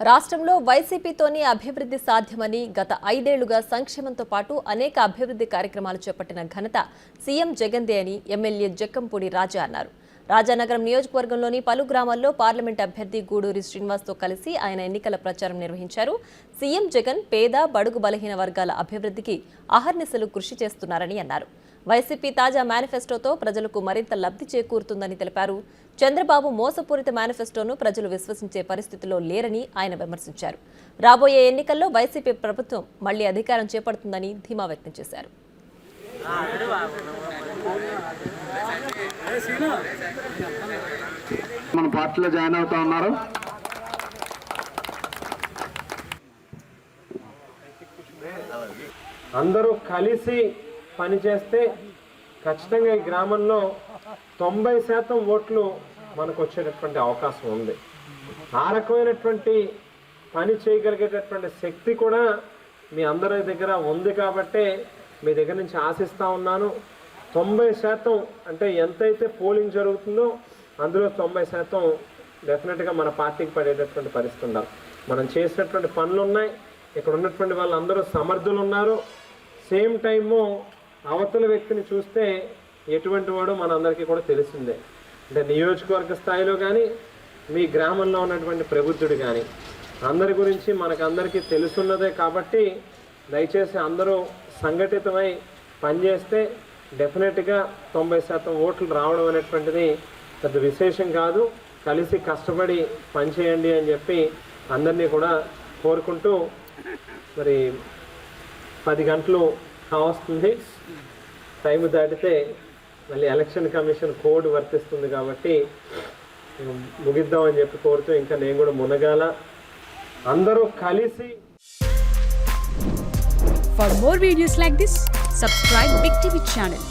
రాష్ట్రంలో వైసీపీతోనే అభివృద్ధి సాధ్యమని గత 5 ఏళ్లుగా సంక్షేమంతో పాటు అనేక అభివృద్ధి కార్యక్రమాలు చేపట్టిన ఘనత సీఎం జగన్దే అని ఎమ్మెల్యే జక్కంపూడి రాజా అన్నారు. రాజానగరం నియోజకవర్గంలోని పలు గ్రామాల్లో పార్లమెంట్ అభ్యర్థి గూడూరి శ్రీనివాస్తో కలిసి ఆయన ఎన్నికల ప్రచారం నిర్వహించారు. సీఎం జగన్ పేద బడుగు బలహీన వర్గాల అభివృద్ధికి అహర్నిశలు కృషి చేస్తున్నారని అన్నారు. వైసీపీ తాజా మేనిఫెస్టోతో ప్రజలకు మరింత లబ్ధి చేకూరుతుందని తెలిపారు. చంద్రబాబు మోసపూరిత మేనిఫెస్టోను ప్రజలు విశ్వసించే పరిస్థితిలో లేరని ఆయన విమర్శించారు. రాబోయే ఎన్నికల్లో వైసీపీ ప్రభుత్వం మళ్లీ అధికారం చేపడుతుందని ధీమా వ్యక్తం చేశారు. మన పార్టీలో జాయిన్ అవుతా ఉన్నారు. అందరూ కలిసి పనిచేస్తే ఖచ్చితంగా ఈ గ్రామంలో 90% ఓట్లు మనకు వచ్చేటటువంటి అవకాశం ఉంది. ఆ రకమైనటువంటి పని చేయగలిగేటటువంటి శక్తి కూడా మీ అందరి దగ్గర ఉంది కాబట్టే మీ దగ్గర నుంచి ఆశిస్తూ ఉన్నాను. 90% అంటే ఎంతైతే పోలింగ్ జరుగుతుందో అందులో 90% డెఫినెట్గా మన పార్టీకి పడేటటువంటి పరిస్థితి ఉండాలి. మనం చేసినటువంటి పనులు ఉన్నాయి. ఇక్కడ ఉన్నటువంటి వాళ్ళందరూ సమర్థులు ఉన్నారు. సేమ్ టైము అవతల వ్యక్తిని చూస్తే ఎటువంటి వాడో మనందరికీ కూడా తెలిసిందే. అంటే నియోజకవర్గ స్థాయిలో కానీ మీ గ్రామంలో ఉన్నటువంటి ప్రబుద్ధుడు కానీ అందరి గురించి మనకందరికీ తెలుసున్నదే. కాబట్టి దయచేసి అందరూ సంఘటితమై పనిచేస్తే డెఫినెట్గా 90% ఓట్లు రావడం అనేటువంటిది పెద్ద విశేషం కాదు. కలిసి కష్టపడి పనిచేయండి అని చెప్పి అందరినీ కూడా కోరుకుంటూ, మరి 10 గంటలు కావస్తుంది. టైం దాటితే మళ్ళీ ఎలక్షన్ కమిషన్ కోడ్ వర్తిస్తుంది కాబట్టి ముగిద్దామని చెప్పి కోరుతూ, ఇంకా నేను కూడా మునగాల. అందరూ కలిసి. For more videos like this, subscribe Big TV channel.